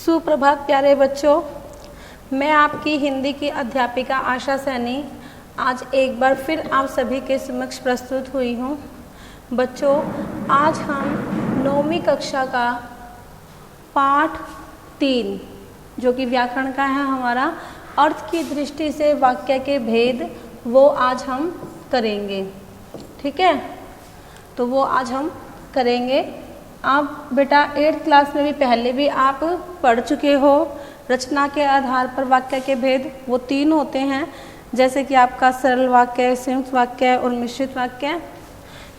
सुप्रभात प्यारे बच्चों, मैं आपकी हिंदी की अध्यापिका आशा सैनी आज एक बार फिर आप सभी के समक्ष प्रस्तुत हुई हूँ। बच्चों, आज हम 9वीं कक्षा का पाठ 3 जो कि व्याकरण का है हमारा, अर्थ की दृष्टि से वाक्य के भेद, वो आज हम करेंगे। ठीक है, तो वो आज हम करेंगे। आप बेटा 8th क्लास में भी पहले भी आप पढ़ चुके हो। रचना के आधार पर वाक्य के भेद वो 3 होते हैं, जैसे कि आपका सरल वाक्य, संयुक्त वाक्य और मिश्रित वाक्य।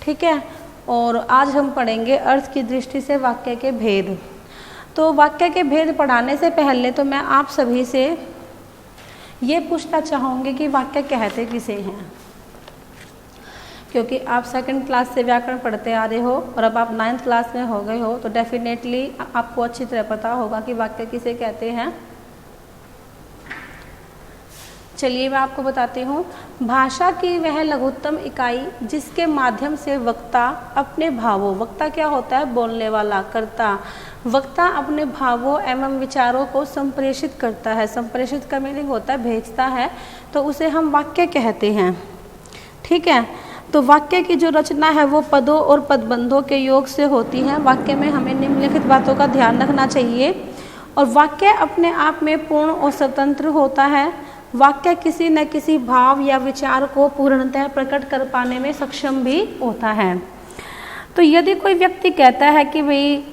ठीक है, और आज हम पढ़ेंगे अर्थ की दृष्टि से वाक्य के भेद। तो वाक्य के भेद पढ़ाने से पहले तो मैं आप सभी से ये पूछना चाहूँगी कि वाक्य कहते किसे हैं, क्योंकि आप 2nd क्लास से व्याकरण पढ़ते आ रहे हो और अब आप 9th क्लास में हो गए हो, तो डेफिनेटली आपको अच्छी तरह पता होगा कि वाक्य किसे कहते हैं। चलिए मैं आपको बताती हूँ। भाषा की वह लघुत्तम इकाई जिसके माध्यम से वक्ता अपने भावों, वक्ता क्या होता है? बोलने वाला, कर्ता। वक्ता अपने भावों एवं विचारों को संप्रेषित करता है। संप्रेषित का मीनिंग होता है भेजता है, तो उसे हम वाक्य कहते हैं। ठीक है, तो वाक्य की जो रचना है वो पदों और पदबंधों के योग से होती है। वाक्य में हमें निम्नलिखित बातों का ध्यान रखना चाहिए। और वाक्य अपने आप में पूर्ण और स्वतंत्र होता है। वाक्य किसी न किसी भाव या विचार को पूर्णतः प्रकट कर पाने में सक्षम भी होता है। तो यदि कोई व्यक्ति कहता है कि भाई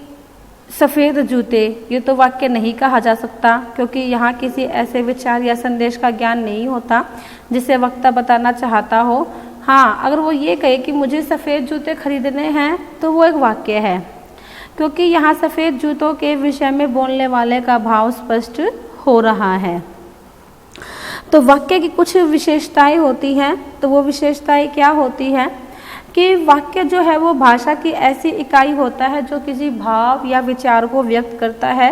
सफ़ेद जूते, ये तो वाक्य नहीं कहा जा सकता, क्योंकि यहाँ किसी ऐसे विचार या संदेश का ज्ञान नहीं होता जिसे वक्ता बताना चाहता हो। हाँ, अगर वो ये कहे कि मुझे सफ़ेद जूते खरीदने हैं, तो वो एक वाक्य है, क्योंकि यहाँ सफ़ेद जूतों के विषय में बोलने वाले का भाव स्पष्ट हो रहा है। तो वाक्य की कुछ विशेषताएं होती हैं। तो वो विशेषताएं क्या होती है कि वाक्य जो है वो भाषा की ऐसी इकाई होता है जो किसी भाव या विचार को व्यक्त करता है।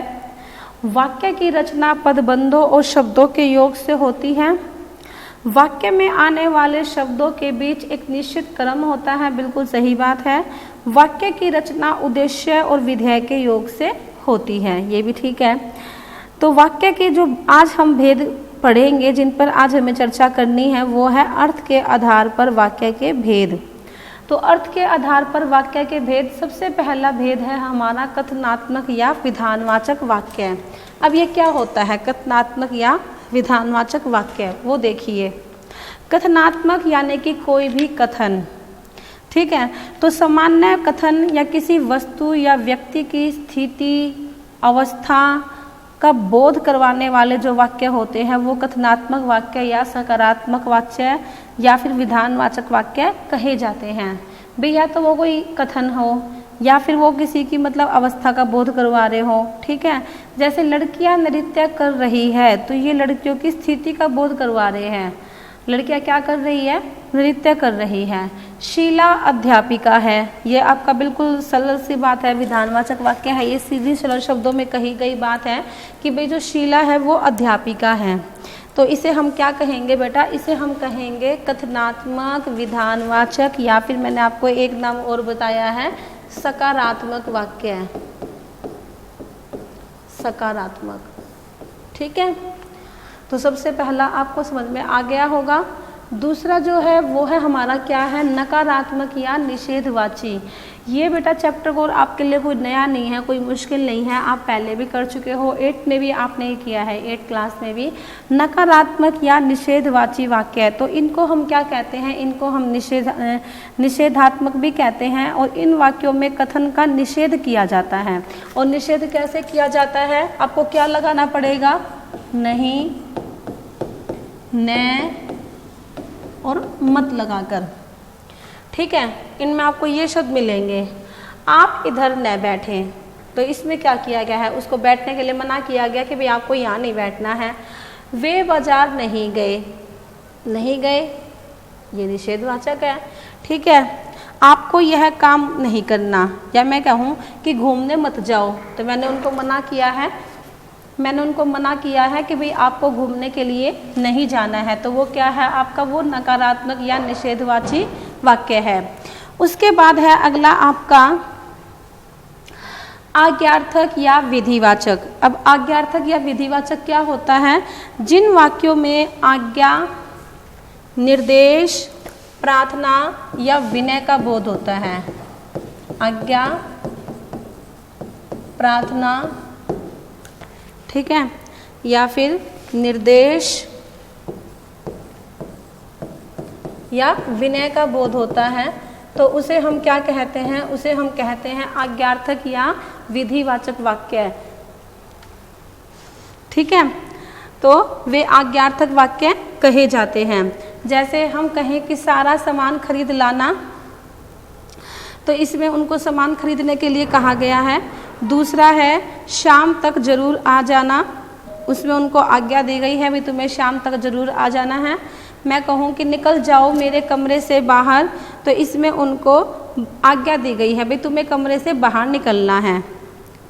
वाक्य की रचना पदबंधों और शब्दों के योग से होती है। वाक्य में आने वाले शब्दों के बीच एक निश्चित क्रम होता है, बिल्कुल सही बात है। वाक्य की रचना उद्देश्य और विधेय के योग से होती है, ये भी ठीक है। तो वाक्य के जो आज हम भेद पढ़ेंगे, जिन पर आज हमें चर्चा करनी है, वो है अर्थ के आधार पर वाक्य के भेद। तो अर्थ के आधार पर वाक्य के भेद, सबसे पहला भेद है हमारा कथनात्मक या विधानवाचक वाक्य। अब ये क्या होता है कथनात्मक या विधानवाचक वाक्य? वो देखिए, कथनात्मक यानी कि कोई भी कथन। ठीक है, तो सामान्य कथन या किसी वस्तु या व्यक्ति की स्थिति, अवस्था का बोध करवाने वाले जो वाक्य होते हैं वो कथनात्मक वाक्य या सकारात्मक वाक्य या फिर विधानवाचक वाक्य कहे जाते हैं। भैया तो वो कोई कथन हो या फिर वो किसी की मतलब अवस्था का बोध करवा रहे हो। ठीक है, जैसे लड़कियां नृत्य कर रही है, तो ये लड़कियों की स्थिति का बोध करवा रहे हैं। लड़कियां क्या कर रही है? नृत्य कर रही है। शीला अध्यापिका है, ये आपका बिल्कुल सरल सी बात है, विधानवाचक वाक्य है। ये सीधी सरल शब्दों में कही गई बात है कि भाई जो शीला है वो अध्यापिका है। तो इसे हम क्या कहेंगे बेटा? इसे हम कहेंगे कथनात्मक, विधानवाचक, या फिर मैंने आपको एक नाम और बताया है, सकारात्मक वाक्य। सकारात्मक। ठीक है, तो सबसे पहला आपको समझ में आ गया होगा। दूसरा जो है वो है हमारा क्या है? नकारात्मक या निषेधवाची। ये बेटा चैप्टर कोड आपके लिए कोई नया नहीं है, कोई मुश्किल नहीं है, आप पहले भी कर चुके हो। 8th में भी आपने किया है, 8th क्लास में भी। नकारात्मक या निषेधवाची वाक्य, तो इनको हम क्या कहते हैं? इनको हम निषेधात्मक भी कहते हैं। और इन वाक्यों में कथन का निषेध किया जाता है। और निषेध कैसे किया जाता है? आपको क्या लगाना पड़ेगा? नहीं, न और मत लगाकर। ठीक है, इनमें आपको ये शब्द मिलेंगे। आप इधर न बैठें, तो इसमें क्या किया गया है? उसको बैठने के लिए मना किया गया कि भाई आपको यहाँ नहीं बैठना है। वे बाजार नहीं गए, नहीं गए ये निषेधवाचक है। ठीक है, आपको यह काम नहीं करना, या मैं कहूँ कि घूमने मत जाओ, तो मैंने उनको मना किया है, कि भाई आपको घूमने के लिए नहीं जाना है। तो वो क्या है? आपका वो नकारात्मक या निषेधवाची वाक्य है। उसके बाद है अगला आपका आज्ञार्थक या विधिवाचक। अब आज्ञार्थक या विधिवाचक क्या होता है? जिन वाक्यों में आज्ञा, निर्देश, प्रार्थना या विनय का बोध होता है। आज्ञा, प्रार्थना, ठीक है, या फिर निर्देश या विनय का बोध होता है, तो उसे हम क्या कहते हैं? उसे हम कहते हैं आज्ञार्थक या विधिवाचक वाक्य। ठीक है, तो वे आज्ञार्थक वाक्य कहे जाते हैं। जैसे हम कहें कि सारा सामान खरीद लाना, तो इसमें उनको सामान खरीदने के लिए कहा गया है। दूसरा है शाम तक जरूर आ जाना, उसमें उनको आज्ञा दी गई है भी तुम्हें शाम तक जरूर आ जाना है। मैं कहूँ कि निकल जाओ मेरे कमरे से बाहर, तो इसमें उनको आज्ञा दी गई है भी तुम्हें कमरे से बाहर निकलना है।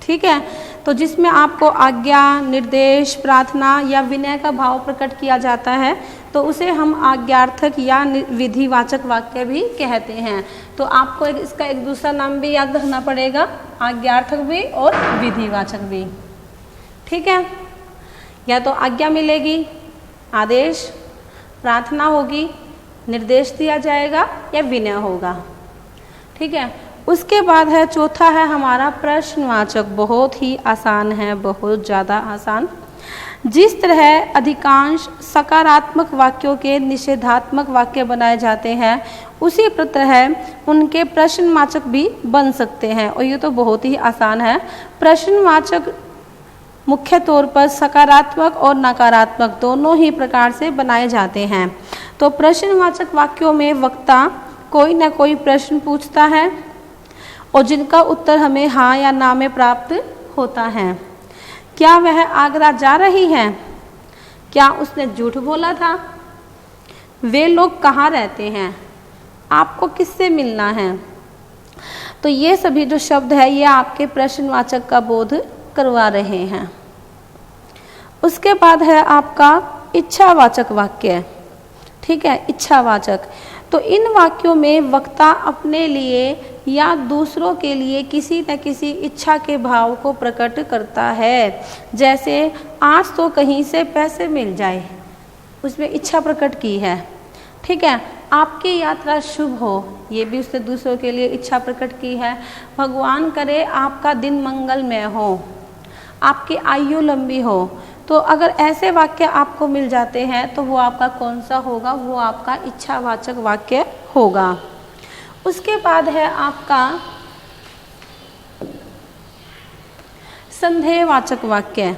ठीक है, तो जिसमें आपको आज्ञा, निर्देश, प्रार्थना या विनय का भाव प्रकट किया जाता है, तो उसे हम आज्ञार्थक या विधिवाचक वाक्य भी कहते हैं। तो आपको इसका एक दूसरा नाम भी याद रखना पड़ेगा, आज्ञार्थक भी और विधिवाचक भी। ठीक है, या तो आज्ञा मिलेगी, आदेश, प्रार्थना होगी, निर्देश दिया जाएगा या विनय होगा। ठीक है, उसके बाद है चौथा है हमारा प्रश्नवाचक। बहुत ही आसान है, बहुत ज़्यादा आसान। जिस तरह अधिकांश सकारात्मक वाक्यों के निषेधात्मक वाक्य बनाए जाते हैं, उसी तरह उनके प्रश्नवाचक भी बन सकते हैं। और ये तो बहुत ही आसान है। प्रश्नवाचक मुख्य तौर पर सकारात्मक और नकारात्मक दोनों ही प्रकार से बनाए जाते हैं। तो प्रश्नवाचक वाक्यों में वक्ता कोई न कोई प्रश्न पूछता है और जिनका उत्तर हमें हाँ या ना में प्राप्त होता है। क्या वह आगरा जा रही है? क्या उसने झूठ बोला था? वे लोग कहाँ रहते हैं? आपको किससे मिलना है? तो ये सभी जो शब्द है ये आपके प्रश्नवाचक का बोध करवा रहे हैं। उसके बाद है आपका इच्छावाचक वाक्य। ठीक है, इच्छावाचक। तो इन वाक्यों में वक्ता अपने लिए या दूसरों के लिए किसी न किसी इच्छा के भाव को प्रकट करता है। जैसे आज तो कहीं से पैसे मिल जाए, उसमें इच्छा प्रकट की है। ठीक है, आपकी यात्रा शुभ हो, ये भी उसने दूसरों के लिए इच्छा प्रकट की है। भगवान करे आपका दिन मंगलमय हो, आपकी आयु लंबी हो। तो अगर ऐसे वाक्य आपको मिल जाते हैं तो वो आपका कौन सा होगा? वो आपका इच्छावाचक वाक्य होगा। उसके बाद है आपका संदेहवाचक वाक्य।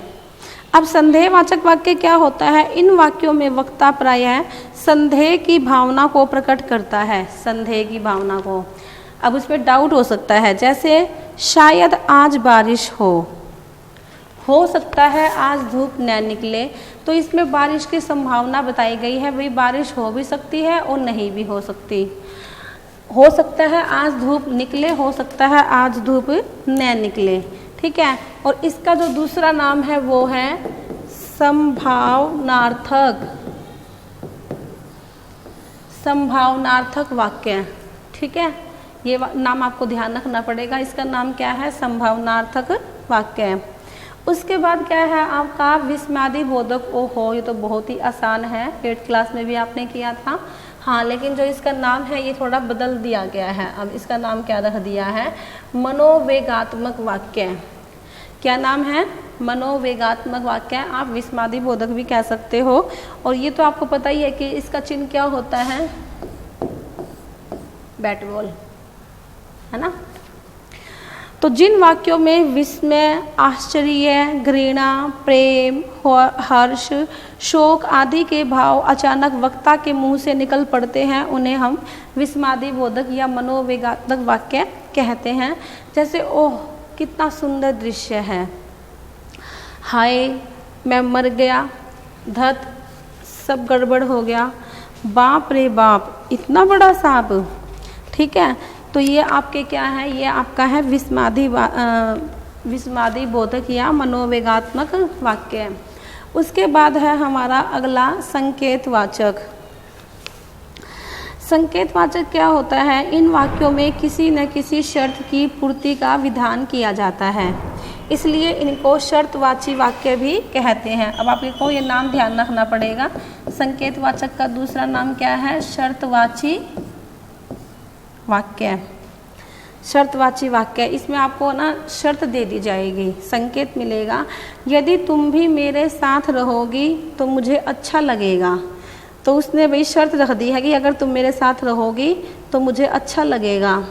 अब संदेहवाचक वाक्य क्या होता है? इन वाक्यों में वक्ता प्रायः संदेह की भावना को प्रकट करता है, संदेह की भावना को। अब उसमें डाउट हो सकता है, जैसे शायद आज बारिश हो सकता है आज धूप न निकले। तो इसमें बारिश की संभावना बताई गई है, भाई बारिश हो भी सकती है और नहीं भी हो सकती। हो सकता है आज धूप निकले, हो सकता है आज धूप न निकले। ठीक है, और इसका जो दूसरा नाम है वो है संभावनार्थक, संभावनार्थक वाक्य। ठीक है, ये नाम आपको ध्यान रखना पड़ेगा। इसका नाम क्या है? संभावनार्थक वाक्य। उसके बाद क्या है आपका विस्मयादि बोधक। ओहो, ये तो बहुत ही आसान है, 8th क्लास में भी आपने किया था। हाँ, लेकिन जो इसका नाम है ये थोड़ा बदल दिया गया है। अब इसका नाम क्या रख दिया है? मनोवेगात्मक वाक्य। क्या नाम है? मनोवेगात्मक वाक्य। आप विस्मयादि बोधक भी कह सकते हो। और ये तो आपको पता ही है कि इसका चिन्ह क्या होता है? बैट बॉल, है ना। तो जिन वाक्यों में विस्मय, आश्चर्य, घृणा, प्रेम, हर्ष, शोक आदि के भाव अचानक वक्ता के मुंह से निकल पड़ते हैं, उन्हें हम विस्मयादि बोधक या मनोवेगात्मक वाक्य कहते हैं। जैसे ओह कितना सुंदर दृश्य है, हाय मैं मर गया, धत सब गड़बड़ हो गया, बाप रे बाप इतना बड़ा सांप। ठीक है, तो ये आपके क्या है? ये आपका है विस्मयादि बोधक या मनोवेगात्मक वाक्य। उसके बाद है हमारा अगला संकेतवाचक। संकेतवाचक क्या होता है? इन वाक्यों में किसी न किसी शर्त की पूर्ति का विधान किया जाता है, इसलिए इनको शर्तवाची वाक्य भी कहते हैं। अब आपको ये नाम ध्यान रखना पड़ेगा। संकेतवाचक का दूसरा नाम क्या है? शर्तवाची वाक्य। शर्तवाची वाक्य, इसमें आपको ना शर्त दे दी जाएगी, संकेत मिलेगा। यदि तुम भी मेरे साथ रहोगी तो मुझे अच्छा लगेगा। तो उसने भाई शर्त रख दी है कि अगर तुम मेरे साथ रहोगी तो मुझे अच्छा लगेगा।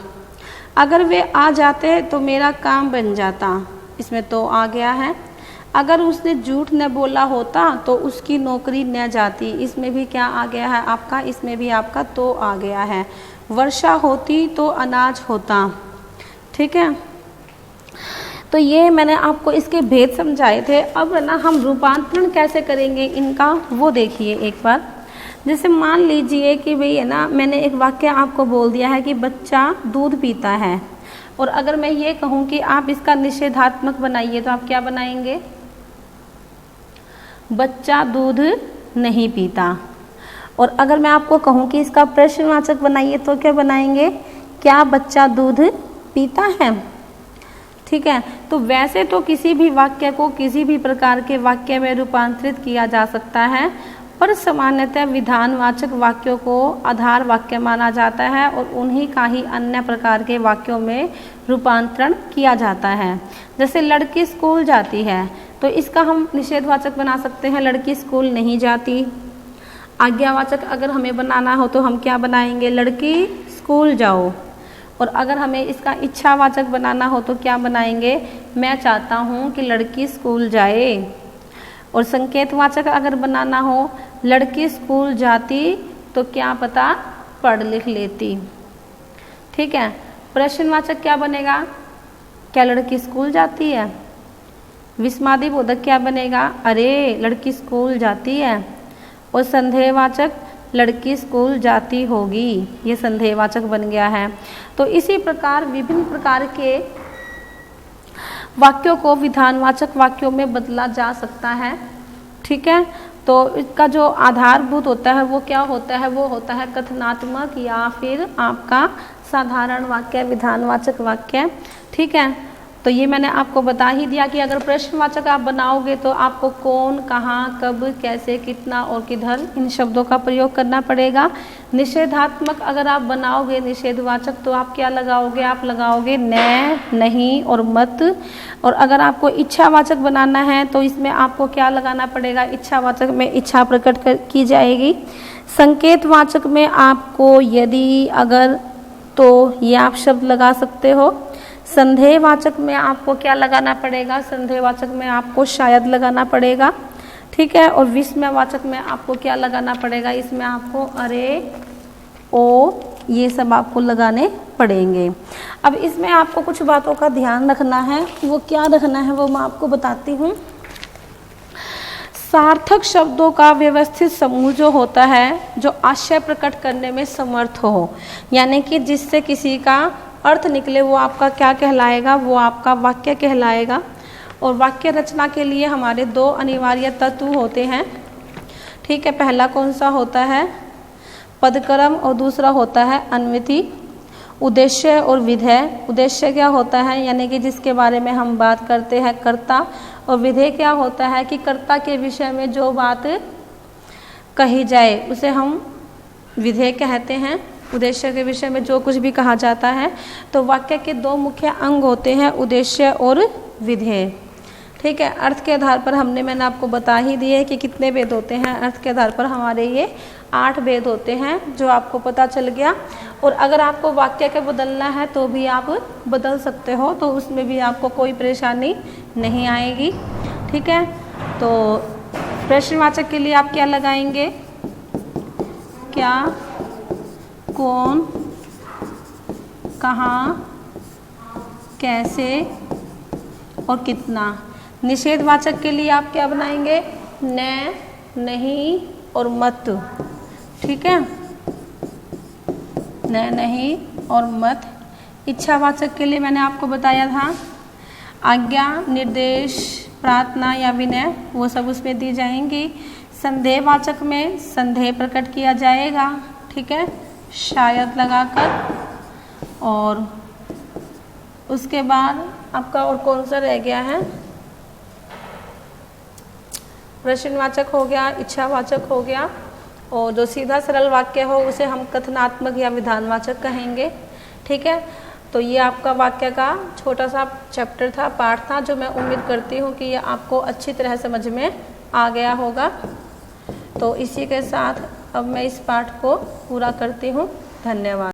अगर वे आ जाते तो मेरा काम बन जाता, इसमें तो आ गया है। अगर उसने झूठ न बोला होता तो उसकी नौकरी न जाती, इसमें भी क्या आ गया है आपका? इसमें भी आपका तो आ गया है। वर्षा होती तो अनाज होता, ठीक है। तो ये मैंने आपको इसके भेद समझाए थे। अब ना हम रूपांतरण कैसे करेंगे इनका वो देखिए एक बार। जैसे मान लीजिए कि भाई है ना, मैंने एक वाक्य आपको बोल दिया है कि बच्चा दूध पीता है, और अगर मैं ये कहूँ कि आप इसका निषेधात्मक बनाइए तो आप क्या बनाएंगे? बच्चा दूध नहीं पीता। और अगर मैं आपको कहूँ कि इसका प्रश्नवाचक बनाइए तो क्या बनाएंगे? क्या बच्चा दूध पीता है? ठीक है। तो वैसे तो किसी भी वाक्य को किसी भी प्रकार के वाक्य में रूपांतरित किया जा सकता है, पर सामान्यतः विधानवाचक वाक्यों को आधार वाक्य माना जाता है और उन्हीं का ही अन्य प्रकार के वाक्यों में रूपांतरण किया जाता है। जैसे लड़की स्कूल जाती है, तो इसका हम निषेधवाचक बना सकते हैं, लड़की स्कूल नहीं जाती। आज्ञावाचक अगर हमें बनाना हो तो हम क्या बनाएंगे? लड़की स्कूल जाओ। और अगर हमें इसका इच्छावाचक बनाना हो तो क्या बनाएंगे? मैं चाहता हूँ कि लड़की स्कूल जाए। और संकेतवाचक अगर बनाना हो, लड़की स्कूल जाती तो क्या पता पढ़ लिख लेती, ठीक है। प्रश्नवाचक क्या बनेगा? क्या लड़की स्कूल जाती है? विस्मादी बोधक क्या बनेगा? अरे लड़की स्कूल जाती है। और संदेहवाचक लड़की स्कूल जाती होगी, ये संदेहवाचक बन गया है। तो इसी प्रकार विभिन्न प्रकार के वाक्यों को विधानवाचक वाक्यों में बदला जा सकता है, ठीक है। तो इसका जो आधारभूत होता है वो क्या होता है? वो होता है कथनात्मक या फिर आपका साधारण वाक्य, विधानवाचक वाक्य, ठीक है। तो ये मैंने आपको बता ही दिया कि अगर प्रश्नवाचक आप बनाओगे तो आपको कौन, कहाँ, कब, कैसे, कितना और किधर इन शब्दों का प्रयोग करना पड़ेगा। निषेधात्मक अगर आप बनाओगे निषेधवाचक तो आप क्या लगाओगे? आप लगाओगे न, नहीं और मत। और अगर आपको इच्छावाचक बनाना है तो इसमें आपको क्या लगाना पड़ेगा? इच्छावाचक में इच्छा प्रकट की जाएगी। संकेतवाचक में आपको यदि, अगर, तो ये आप शब्द लगा सकते हो। संदेहवाचक में आपको क्या लगाना पड़ेगा? संदेहवाचक में आपको शायद लगाना पड़ेगा, ठीक है। और विस्मयवाचक में आपको क्या लगाना पड़ेगा? इसमें आपको अरे, ओ, ये सब आपको लगाने पड़ेंगे। अब इसमें आपको कुछ बातों का ध्यान रखना है, वो क्या रखना है वो मैं आपको बताती हूँ। सार्थक शब्दों का व्यवस्थित समूह जो होता है, जो आशय प्रकट करने में समर्थ हो, यानी कि जिससे किसी का अर्थ निकले, वो आपका क्या कहलाएगा? वो आपका वाक्य कहलाएगा। और वाक्य रचना के लिए हमारे दो अनिवार्य तत्व होते हैं, ठीक है। पहला कौन सा होता है? पदक्रम, और दूसरा होता है अन्वृत्ति। उद्देश्य और विधेय। उद्देश्य क्या होता है? यानी कि जिसके बारे में हम बात करते हैं, कर्ता। और विधेय क्या होता है? कि कर्ता के विषय में जो बात कही जाए उसे हम विधेय कहते हैं। उद्देश्य के विषय में जो कुछ भी कहा जाता है। तो वाक्य के दो मुख्य अंग होते हैं, उद्देश्य और विधेय, ठीक है। अर्थ के आधार पर मैंने आपको बता ही दिए कि कितने भेद होते हैं। अर्थ के आधार पर हमारे ये 8 भेद होते हैं, जो आपको पता चल गया। और अगर आपको वाक्य के बदलना है तो भी आप बदल सकते हो, तो उसमें भी आपको कोई परेशानी नहीं आएगी, ठीक है। तो प्रश्नवाचक के लिए आप क्या लगाएंगे? क्या, कौन, कहाँ, कैसे और कितना। निषेधवाचक के लिए आप क्या बनाएंगे? न, नहीं और मत, ठीक है। न, नहीं और मत। इच्छावाचक के लिए मैंने आपको बताया था आज्ञा, निर्देश, प्रार्थना या विनय, वो सब उसमें दी जाएंगी। संदेहवाचक में संदेह प्रकट किया जाएगा, ठीक है। शायद लगाकर, और उसके बाद आपका और कौन सा रह गया है, प्रश्नवाचक हो गया, इच्छावाचक हो गया, और जो सीधा सरल वाक्य हो उसे हम कथनात्मक या विधानवाचक कहेंगे। ठीक है, तो ये आपका वाक्य का छोटा सा चैप्टर था, पाठ था, जो मैं उम्मीद करती हूँ कि ये आपको अच्छी तरह समझ में आ गया होगा। तो इसी के साथ अब मैं इस पाठ को पूरा करती हूँ। धन्यवाद।